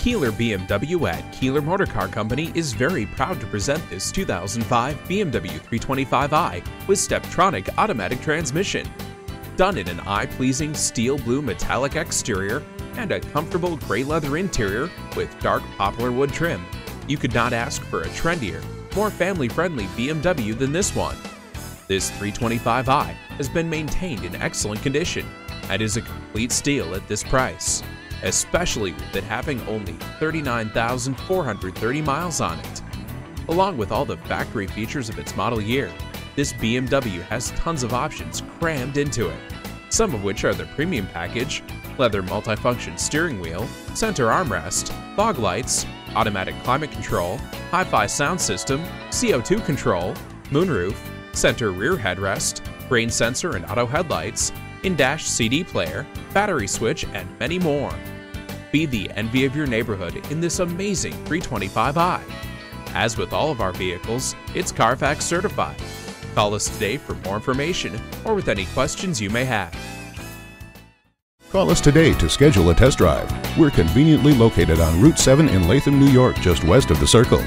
Keeler BMW at Keeler Motor Car Company is very proud to present this 2005 BMW 325i with Steptronic automatic transmission. Done in an eye-pleasing steel blue metallic exterior and a comfortable gray leather interior with dark poplar wood trim, you could not ask for a trendier, more family-friendly BMW than this one. This 325i has been maintained in excellent condition and is a complete steal at this price, especially with it having only 39,430 miles on it. Along with all the factory features of its model year, this BMW has tons of options crammed into it, some of which are the premium package, leather multifunction steering wheel, center armrest, fog lights, automatic climate control, hi-fi sound system, CO2 control, moonroof, center rear headrest, rain sensor and auto headlights, in-dash CD player, battery switch, and many more. Be the envy of your neighborhood in this amazing 325i. As with all of our vehicles, it's Carfax certified. Call us today for more information or with any questions you may have. Call us today to schedule a test drive. We're conveniently located on Route 7 in Latham, New York, just west of the Circle.